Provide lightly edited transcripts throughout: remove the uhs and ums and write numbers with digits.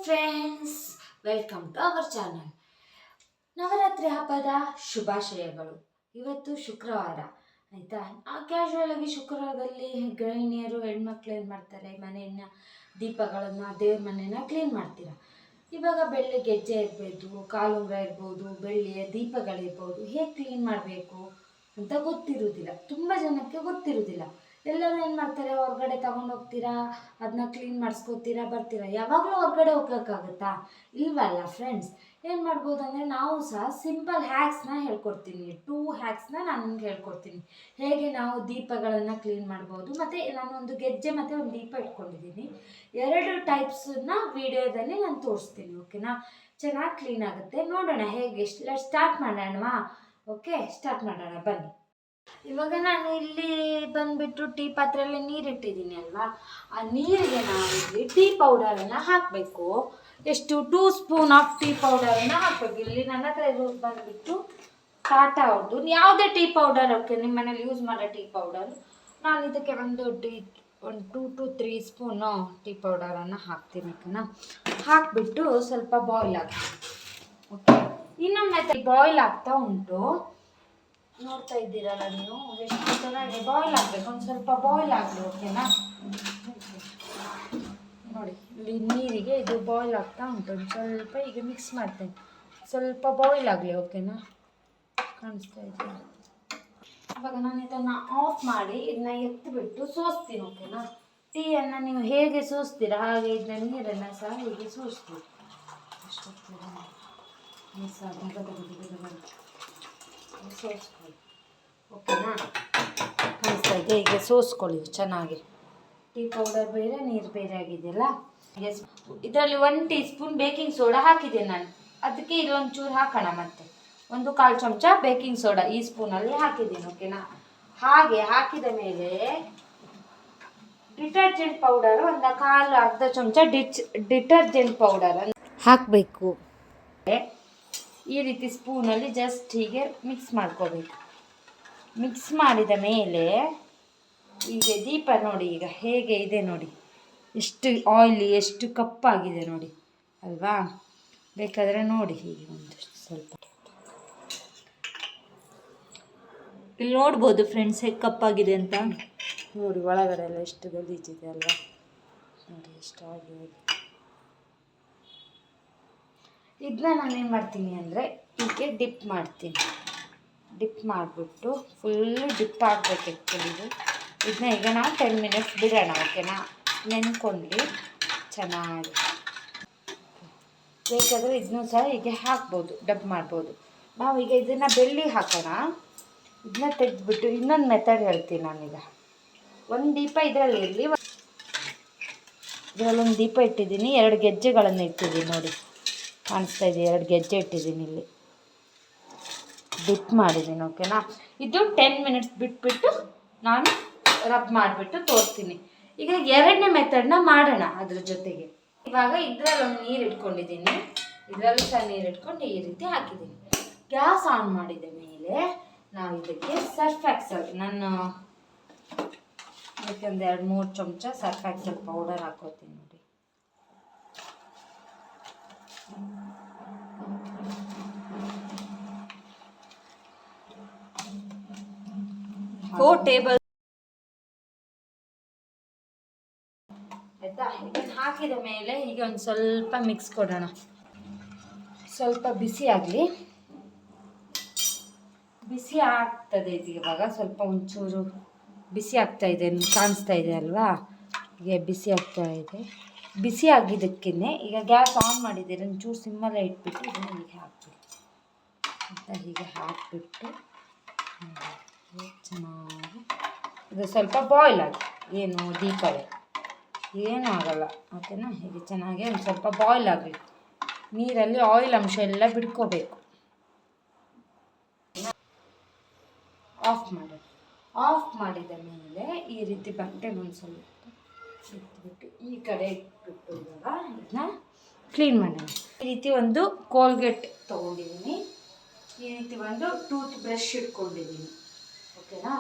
Friends, welcome to our channel. Navaratri ಹಬ್ಬದ ಶುಭಾಶಯಗಳು. ಇವತ್ತು ಶುಕ್ರವಾರ ಆಯಿತಾ. ಕ್ಯಾಶುವಲ್ ಆಗಿ ಶುಕ್ರವಾರದಲ್ಲಿ ಗೃಹಿಣಿಯರು ಹೆಣ್ಮಕ್ಳು ಏನು ಮಾಡ್ತಾರೆ, ಮನೆಯನ್ನು ದೀಪಗಳನ್ನು ದೇವ್ರ ಮನೆಯನ್ನು ಕ್ಲೀನ್ ಮಾಡ್ತೀರಾ. ಇವಾಗ ಬೆಳ್ಳಿ ಗೆಜ್ಜೆ ಇರ್ಬೋದು, ಕಾಲುಂಗ್ರ ಇರ್ಬೋದು, ಬೆಳ್ಳಿಯ ದೀಪಗಳಿರ್ಬೋದು, ಹೇಗೆ ಕ್ಲೀನ್ ಮಾಡಬೇಕು ಅಂತ ಗೊತ್ತಿರೋದಿಲ್ಲ. ತುಂಬ ಜನಕ್ಕೆ ಗೊತ್ತಿರೋದಿಲ್ಲ. ಎಲ್ಲರೂ ಏನು ಮಾಡ್ತಾರೆ, ಹೊರಗಡೆ ತಗೊಂಡು ಹೋಗ್ತೀರಾ, ಅದನ್ನ ಕ್ಲೀನ್ ಮಾಡಿಸ್ಕೋತೀರಾ, ಬರ್ತೀರಾ. ಯಾವಾಗಲೂ ಹೊರಗಡೆ ಹೋಗೋಕ್ಕಾಗುತ್ತಾ? ಇಲ್ವಲ್ಲ ಫ್ರೆಂಡ್ಸ್. ಏನು ಮಾಡ್ಬೋದು ಅಂದರೆ, ನಾವು ಸಹ ಸಿಂಪಲ್ ಹ್ಯಾಕ್ಸ್ನ ಹೇಳ್ಕೊಡ್ತೀನಿ. 2 ಹ್ಯಾಕ್ಸ್ನ ನಾನು ನಿಮ್ಗೆ ಹೇಳ್ಕೊಡ್ತೀನಿ, ಹೇಗೆ ನಾವು ದೀಪಗಳನ್ನು ಕ್ಲೀನ್ ಮಾಡ್ಬೋದು. ಮತ್ತು ನಾನು ಒಂದು ಗೆಜ್ಜೆ ಮತ್ತು ಒಂದು ದೀಪ ಇಟ್ಕೊಂಡಿದ್ದೀನಿ. 2 ಟೈಪ್ಸನ್ನ ವೀಡಿಯೋದಲ್ಲಿ ನಾನು ತೋರಿಸ್ತೀನಿ. ಓಕೆನಾ? ಚೆನ್ನಾಗಿ ಕ್ಲೀನ್ ಆಗುತ್ತೆ. ನೋಡೋಣ ಹೇಗೆ. ಸ್ಟಾರ್ಟ್ ಮಾಡೋಣವಾ? ಓಕೆ, ಸ್ಟಾರ್ಟ್ ಮಾಡೋಣ ಬನ್ನಿ. ಇವಾಗ ನಾನು ಇಲ್ಲಿ ಬಂದುಬಿಟ್ಟು ಟೀ ಪಾತ್ರೆಯಲ್ಲಿ ನೀರು ಇಟ್ಟಿದ್ದೀನಿ ಅಲ್ವಾ. ಆ ನೀರಿಗೆ ನಾವು ಇಲ್ಲಿ ಟೀ ಪೌಡರನ್ನು ಹಾಕಬೇಕು. ಎಷ್ಟು? 2 ಸ್ಪೂನ್ ಆಫ್ ಟೀ ಪೌಡರನ್ನು ಹಾಕಬೇಕು. ಇಲ್ಲಿ ನನ್ನ ಹತ್ರ ಇರೋದು ಬಂದುಬಿಟ್ಟು ಟಾಟಾ ಅವ್ರದ್ದು ಯಾವುದೇ ಟೀ ಪೌಡರ್. ಓಕೆ, ನಿಮ್ಮ ಮನೇಲಿ ಯೂಸ್ ಮಾಡೋ ಟೀ ಪೌಡರ್. ನಾನು ಇದಕ್ಕೆ ಒಂದು 2 to 3 ಸ್ಪೂನು ಟೀ ಪೌಡರನ್ನು ಹಾಕ್ತೀನಿ. ಓಕೆನಾ? ಹಾಕಿಬಿಟ್ಟು ಸ್ವಲ್ಪ ಬಾಯ್ಲ್ ಆಗ್ತೀನಿ. ಓಕೆ, ಇನ್ನೊಮ್ಮೆ ಬಾಯ್ಲ್ ಆಗ್ತಾ ಉಂಟು. ನೋಡ್ತಾ ಇದ್ದೀರಲ್ಲ ನೀವು, ಎಷ್ಟು ಚೆನ್ನಾಗಿ ಬಾಯ್ಲ್ ಆಗಬೇಕು. ಒಂದು ಸ್ವಲ್ಪ ಬಾಯ್ಲ್ ಆಗಲಿ. ಓಕೆನಾ? ನೋಡಿ, ಇಲ್ಲಿ ನೀರಿಗೆ ಇದು ಬಾಯ್ಲ್ ಆಗ್ತಾ ಉಂಟು. ಒಂದು ಸ್ವಲ್ಪ ಈಗ ಮಿಕ್ಸ್ ಮಾಡ್ತೇನೆ. ಸ್ವಲ್ಪ ಬಾಯ್ಲ್ ಆಗಲಿ. ಓಕೆನಾ? ಕಾಣಿಸ್ತಾ ಇದೆ. ಇವಾಗ ನಾನು ಇದನ್ನು ಆಫ್ ಮಾಡಿ ಇದನ್ನ ಎತ್ತಿಬಿಟ್ಟು ಸೋಸ್ತೀನಿ. ಓಕೆನಾ? ಟೀಯನ್ನು ನೀವು ಹೇಗೆ ಸೋಸ್ತೀರಾ ಹಾಗೆ ಇದನ್ನ ನೀರನ್ನು ಸಹ ಹೀಗೆ ಸೋಸ್ತೀವಿ. ಸೋಸ್ಕೊಳ್ಳಿ. ಓಕೆನಾ? ಕಾಣಿಸ್ತಾ ಇದೆ. ಈಗ ಸೋಸ್ಕೊಳ್ಳಿ ಚೆನ್ನಾಗಿ. ಟೀ ಪೌಡರ್ ಬೇರೆ, ನೀರು ಬೇರೆ ಆಗಿದೆಯಲ್ಲ. ಇದರಲ್ಲಿ 1 ಟೀ ಸ್ಪೂನ್ ಬೇಕಿಂಗ್ ಸೋಡಾ ಹಾಕಿದೆ ನಾನು. ಅದಕ್ಕೆ ಇದೊಂಚೂರು ಹಾಕೋಣ. ಮತ್ತೆ 1/4 ಚಮಚ ಬೇಕಿಂಗ್ ಸೋಡಾ ಈ ಸ್ಪೂನಲ್ಲಿ ಹಾಕಿದ್ದೀನಿ. ಓಕೆನಾ? ಹಾಗೆ ಹಾಕಿದ ಮೇಲೆ ಡಿಟರ್ಜೆಂಟ್ ಪೌಡರ್ ಅರ್ಧ ಚಮಚ ಡಿಟರ್ಜೆಂಟ್ ಪೌಡರ್ ಹಾಕಬೇಕು. ಈ ರೀತಿ ಸ್ಪೂನಲ್ಲಿ ಜಸ್ಟ್ ಹೀಗೆ ಮಿಕ್ಸ್ ಮಾಡ್ಕೋಬೇಕು. ಮಿಕ್ಸ್ ಮಾಡಿದ ಮೇಲೆ ಈಗ ದೀಪ ನೋಡಿ ಈಗ ಹೇಗೆ ಇದೆ ನೋಡಿ, ಎಷ್ಟು ಆಯಿಲಿ, ಎಷ್ಟು ಕಪ್ಪಾಗಿದೆ ನೋಡಿ ಅಲ್ವಾ. ಬೇಕಾದರೆ ನೋಡಿ ಹೀಗೆ ಒಂದು ಸ್ವಲ್ಪ ಇಲ್ಲಿ ನೋಡ್ಬೋದು ಫ್ರೆಂಡ್ಸ್, ಹೇಗೆ ಕಪ್ಪಾಗಿದೆ ಅಂತ ನೋಡಿ. ಒಳಗಡೆ ಎಲ್ಲ ಎಷ್ಟು ಗಲೀಜಿದೆ ಅಲ್ವಾ. ನೋಡಿ ಎಷ್ಟು ಆಗಿದೆ. ಇದನ್ನ ನಾನೇನು ಮಾಡ್ತೀನಿ ಅಂದರೆ ಹೀಗೆ ಡಿಪ್ ಮಾಡ್ತೀನಿ. ಡಿಪ್ ಮಾಡಿಬಿಟ್ಟು ಫುಲ್ಲು ಡಿಪ್ ಆಗಬೇಕು. ಆ್ಯಕ್ಚುಲಿ ಇದನ್ನ ಈಗ ನಾವು 10 ಮಿನಿಟ್ಸ್ ಬಿಡೋಣ. ಓಕೆನಾ? ನೆನ್ಕೊಂಡ್ಲಿ ಚೆನ್ನಾಗಿ. ಬೇಕಾದರೆ ಇದನ್ನೂ ಸಹ ಹೀಗೆ ಹಾಕ್ಬೋದು, ಡಬ್ ಮಾಡ್ಬೋದು. ನಾವು ಈಗ ಇದನ್ನು ಬೆಳ್ಳಿ ಹಾಕೋಣ. ಇದನ್ನ ತೆಗೆದ್ಬಿಟ್ಟು ಇನ್ನೊಂದು ಮೆಥಡ್ ಹೇಳ್ತೀನಿ ನಾನೀಗ. ಒಂದು ದೀಪ ಇದರಲ್ಲಿ ಇರಲಿ. ಇದರಲ್ಲೊಂದು ದೀಪ ಇಟ್ಟಿದ್ದೀನಿ, 2 ಗೆಜ್ಜೆಗಳನ್ನು ಇಟ್ಟಿದ್ದೀನಿ ನೋಡಿ. ಕಾಣಿಸ್ತಾ ಇದೆ? 2 ಗೆಜ್ಜೆ ಇಟ್ಟಿದ್ದೀನಿ ಇಲ್ಲಿ, ಡಿಪ್ ಮಾಡಿದ್ದೀನಿ. ಓಕೆನಾ? ಇದು 10 ಮಿನಿಟ್ಸ್ ಬಿಟ್ಬಿಟ್ಟು ನಾನು ರಬ್ ಮಾಡಿಬಿಟ್ಟು ತೋರಿಸ್ತೀನಿ. ಈಗ 2ನೇ ಮೆಥಡ್ನ ಮಾಡೋಣ ಅದ್ರ ಜೊತೆಗೆ. ಇವಾಗ ಇದರಲ್ಲಿ ಒಂದು ನೀರು ಇಟ್ಕೊಂಡಿದ್ದೀನಿ, ಇದರಲ್ಲೂ ಸಹ ನೀರು ಇಟ್ಕೊಂಡು ಈ ರೀತಿ ಹಾಕಿದ್ದೀನಿ. ಗ್ಯಾಸ್ ಆನ್ ಮಾಡಿದ ಮೇಲೆ ನಾವು ಇದಕ್ಕೆ ಸರ್ಫ್ ಎಕ್ಸೆಲ್, ನಾನು ಇದಕ್ಕೆ ಒಂದು 2-3 ಚಮಚ ಸರ್ಫ್ ಎಕ್ಸೆಲ್ ಪೌಡರ್ ಹಾಕೋತೀನಿ ನೋಡಿ. ಟೇಬಲ್ ಆಯಿತಾ. ಇದನ್ನು ಹಾಕಿದ ಮೇಲೆ ಈಗ ಒಂದು ಸ್ವಲ್ಪ ಮಿಕ್ಸ್ ಕೊಡೋಣ. ಸ್ವಲ್ಪ ಬಿಸಿ ಆಗಲಿ. ಬಿಸಿ ಆಗ್ತದೆ ಇದು ಇವಾಗ. ಸ್ವಲ್ಪ ಒಂಚೂರು ಬಿಸಿ ಆಗ್ತಾ ಇದೆ, ಕಾಣಿಸ್ತಾ ಇದೆ ಅಲ್ವಾ. ಹೀಗೆ ಬಿಸಿ ಆಗ್ತಾ ಇದೆ. ಬಿಸಿ ಆಗಿದ್ದಕ್ಕೇ ಈಗ ಗ್ಯಾಸ್ ಆನ್ ಮಾಡಿದ್ದೀರಿ, ಒಂಚೂರು ಸಿಮ್ಮಲ್ಲೇ ಇಟ್ಬಿಟ್ಟು ಇದನ್ನು ಹೀಗೆ ಹಾಕ್ಬಿಟ್ಟು ಅಂತ ಹೀಗೆ ಹಾಕಿಬಿಟ್ಟು ಚೆನ್ನಾಗಿ ಇದು ಸ್ವಲ್ಪ ಬಾಯ್ಲ್ ಆಗಿ, ಏನು ದೀಪವೇ ಏನೂ ಆಗಲ್ಲ. ಓಕೆನಾ? ಹೀಗೆ ಚೆನ್ನಾಗಿ ಒಂದು ಸ್ವಲ್ಪ ಬಾಯ್ಲ್ ಆಗಬೇಕು. ನೀರಲ್ಲಿ ಆಯಿಲ್ ಅಂಶ ಎಲ್ಲ ಬಿಡ್ಕೋಬೇಕು. ಆಫ್ ಮಾಡೋದು. ಆಫ್ ಮಾಡಿದ ಮೇಲೆ ಈ ರೀತಿ ಬಟ್ಟೆನ ಒಂದು ಸ್ವಲ್ಪ ಇಟ್ಬಿಟ್ಟು ಈ ಕಡೆ ಇಟ್ಬಿಟ್ಟು ಇವಾಗ ಇದನ್ನ ಕ್ಲೀನ್ ಮಾಡೋಣ. ಈ ರೀತಿ ಒಂದು ಕೋಲ್ಗೇಟ್ ತೊಗೊಂಡಿದ್ದೀನಿ, ಈ ರೀತಿ ಒಂದು ಟೂತ್ ಬ್ರಷ್ ಇಟ್ಕೊಂಡಿದ್ದೀನಿ. ಓಕೆನಾ?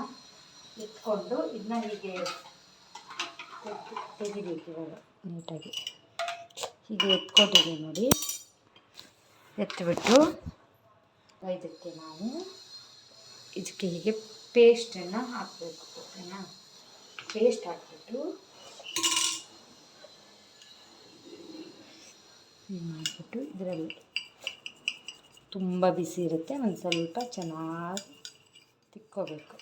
ಇಟ್ಕೊಂಡು ಇದನ್ನ ಹೀಗೆ ತೆಗಿಬೇಕು ಇವಾಗ ನೀಟಾಗಿ. ಹೀಗೆ ಎತ್ಕೊಟ್ಟಿದ್ದೀವಿ ನೋಡಿ. ಎತ್ತಿಬಿಟ್ಟು ಇದಕ್ಕೆ ನಾವು ಇದಕ್ಕೆ ಹೀಗೆ ಪೇಸ್ಟನ್ನು ಹಾಕಬೇಕು. ಓಕೆನಾ? ಪೇಸ್ಟ್ ಹಾಕ್ಬಿಟ್ಟು ಹೀಗೆ ಮಾಡಿಬಿಟ್ಟು ಇದರಲ್ಲಿ ತುಂಬ ಬಿಸಿ ಇರುತ್ತೆ, ಒಂದು ಸ್ವಲ್ಪ ಚೆನ್ನಾಗಿ ತಿಕ್ಕೋಬೇಕು.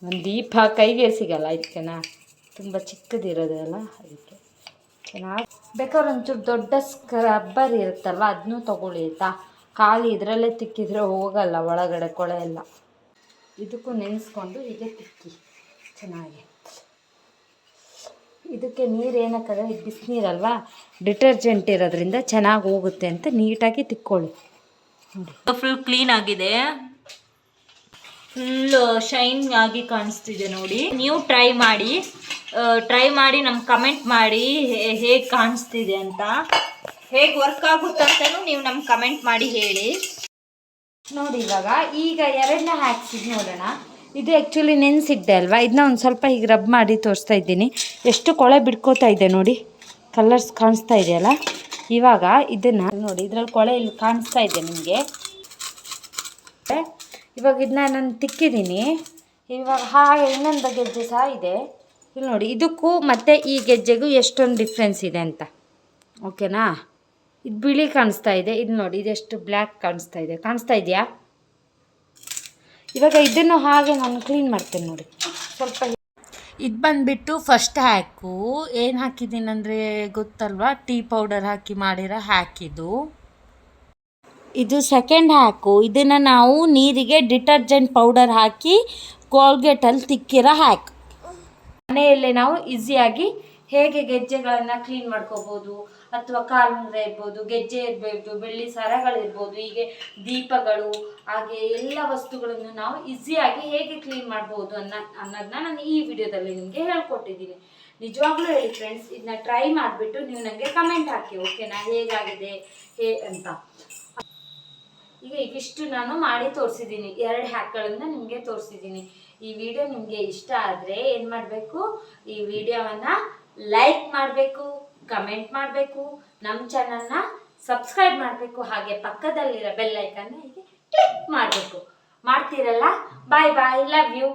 ಒಂದು ದೀಪ ಕೈಗೆ ಸಿಗಲ್ಲ ಇದಕ್ಕೆನಾ, ತುಂಬ ಚಿಕ್ಕದಿರೋದಲ್ಲ, ಅದಕ್ಕೆ ಚೆನ್ನಾಗಿ ಬೇಕಾದ್ರೆ ಒಂಚೂರು ದೊಡ್ಡ ಸ್ಕ್ರಬ್ಬರ್ ಇರುತ್ತಲ್ವ ಅದನ್ನೂ ತೊಗೊಳ್ಳಿ ಆಯಿತಾ. ಖಾಲಿ ಇದರಲ್ಲೇ ತಿಕ್ಕಿದ್ರೆ ಹೋಗಲ್ಲ ಒಳಗಡೆ ಕೊಳೆ ಎಲ್ಲ. ಇದಕ್ಕೂ ನೆನೆಸ್ಕೊಂಡು ಹೀಗೆ ತಿಕ್ಕಿ ಚೆನ್ನಾಗಿ. ಇದಕ್ಕೆ ನೀರು ಏನಕ್ಕಂದರೆ ಇದು ಬಿಸಿನೀರಲ್ವಾ, ಡಿಟರ್ಜೆಂಟ್ ಇರೋದ್ರಿಂದ ಚೆನ್ನಾಗಿ ಹೋಗುತ್ತೆ ಅಂತ ನೀಟಾಗಿ ತಿಕ್ಕೊಳ್ಳಿ. ನೋಡಿ ಫುಲ್ ಕ್ಲೀನ್ ಆಗಿದೆ, ಫುಲ್ ಶೈನ್ ಆಗಿ ಕಾಣಿಸ್ತಿದೆ ನೋಡಿ. ನೀವು ಟ್ರೈ ಮಾಡಿ ನಮ್ಗೆ ಕಮೆಂಟ್ ಮಾಡಿ ಹೇಗೆ ಕಾಣಿಸ್ತಿದೆ ಅಂತ, ಹೇಗೆ ವರ್ಕ್ ಆಗುತ್ತೆ ಅಂತಲೂ ನೀವು ನಮ್ಗೆ ಕಮೆಂಟ್ ಮಾಡಿ ಹೇಳಿ. ನೋಡಿ ಈಗ ಎರಡನೇ ಹ್ಯಾಕ್ಸಿಗೆ ನೋಡೋಣ. ಇದು ಆ್ಯಕ್ಚುಲಿ ನೆನೆಸಿದ್ದೆ ಅಲ್ವಾ, ಇದನ್ನ ಒಂದು ಸ್ವಲ್ಪ ಹೀಗೆ ರಬ್ ಮಾಡಿ ತೋರಿಸ್ತಾ ಇದ್ದೀನಿ. ಎಷ್ಟು ಕೊಳೆ ಬಿಡ್ಕೋತಾ ಇದೆ ನೋಡಿ, ಕಲರ್ಸ್ ಕಾಣಿಸ್ತಾ ಇದೆಯಲ್ಲ. ಇವಾಗ ಇದನ್ನು ನೋಡಿ, ಇದರಲ್ಲಿ ಕೊಳೆ ಇಲ್ಲಿ ಕಾಣಿಸ್ತಾ ಇದೆ ನಿಮಗೆ. ಇವಾಗ ಇದನ್ನ ನಾನು ತಿಕ್ಕಿದ್ದೀನಿ. ಇವಾಗ ಹಾಗೆ ಇನ್ನೊಂದು ಗೆಜ್ಜೆ ಸಹ ಇದೆ. ಇಲ್ಲಿ ನೋಡಿ, ಇದಕ್ಕೂ ಮತ್ತು ಈ ಗೆಜ್ಜೆಗೂ ಎಷ್ಟೊಂದು ಡಿಫ್ರೆನ್ಸ್ ಇದೆ ಅಂತ. ಓಕೆನಾ? ಇದು ಬಿಳಿ ಕಾಣಿಸ್ತಾ ಇದೆ, ಇದು ನೋಡಿ ಇದೆಷ್ಟು ಬ್ಲ್ಯಾಕ್ ಕಾಣಿಸ್ತಾ ಇದೆಯಾ? ಇವಾಗ ಇದನ್ನು ಹಾಗೆ ನಾನು ಕ್ಲೀನ್ ಮಾಡ್ತೇನೆ ನೋಡಿ. ಸ್ವಲ್ಪ ಇದು ಬಂದುಬಿಟ್ಟು ಫಸ್ಟ್ ಹ್ಯಾಕು. ಏನು ಹಾಕಿದ್ದೀನಿ ಅಂದರೆ ಗೊತ್ತಲ್ವಾ, ಟೀ ಪೌಡರ್ ಹಾಕಿ ಮಾಡಿರೋ ಹ್ಯಾಕ್ ಇದು. ಇದು ಸೆಕೆಂಡ್ ಹ್ಯಾಕು. ಇದನ್ನು ನಾವು ನೀರಿಗೆ ಡಿಟರ್ಜೆಂಟ್ ಪೌಡರ್ ಹಾಕಿ ಕೋಲ್ಗೇಟಲ್ಲಿ ತಿಕ್ಕಿರೋ ಹ್ಯಾಕ್. ಮನೆಯಲ್ಲೇ ನಾವು ಈಸಿಯಾಗಿ ಹೇಗೆ ಗೆಜ್ಜೆಗಳನ್ನು ಕ್ಲೀನ್ ಮಾಡ್ಕೋಬೋದು, ಅಥವಾ ಕಾಲುಂಗುರ ಇರ್ಬೋದು, ಗೆಜ್ಜೆ ಇರ್ಬೋದು, ಬೆಳ್ಳಿ ಸರಗಳಿರ್ಬೋದು, ಹೀಗೆ ದೀಪಗಳು, ಹಾಗೆ ಎಲ್ಲ ವಸ್ತುಗಳನ್ನು ನಾವು ಈಸಿಯಾಗಿ ಹೇಗೆ ಕ್ಲೀನ್ ಮಾಡ್ಬೋದು ಅನ್ನೋದನ್ನ ನಾನು ಈ ವಿಡಿಯೋದಲ್ಲಿ ನಿಮಗೆ ಹೇಳ್ಕೊಟ್ಟಿದ್ದೀನಿ. ನಿಜವಾಗ್ಲೂ ಹೇಳಿ ಫ್ರೆಂಡ್ಸ್, ಇದನ್ನ ಟ್ರೈ ಮಾಡಿಬಿಟ್ಟು ನೀವು ನನಗೆ ಕಮೆಂಟ್ ಹಾಕಿ. ಓಕೆನಾ? ಹೇಗಾಗಿದೆ ಅಂತ. ಈಗ ಇಷ್ಟು ನಾನು ಮಾಡಿ ತೋರಿಸಿದ್ದೀನಿ, 2 ಹ್ಯಾಕ್ಗಳನ್ನು ನಿಮಗೆ ತೋರಿಸಿದ್ದೀನಿ. ಈ ವಿಡಿಯೋ ನಿಮಗೆ ಇಷ್ಟ ಆದರೆ ಏನು ಮಾಡಬೇಕು, ಈ ವಿಡಿಯೋವನ್ನು ಲೈಕ್ ಮಾಡಬೇಕು, ಕಮೆಂಟ್ ಮಾಡಬೇಕು, ನಮ್ಮ ಚಾನಲ್ನ ಸಬ್ಸ್ಕ್ರೈಬ್ ಮಾಡಬೇಕು, ಹಾಗೆ ಪಕ್ಕದಲ್ಲಿರೋ ಬೆಲ್ ಐಕನ್ನ ಹೀಗೆ ಕ್ಲಿಕ್ ಮಾಡಬೇಕು. ಮಾಡ್ತೀರಲ್ಲ? ಬಾಯ್ ಬಾಯ್, ಲವ್ ಯು.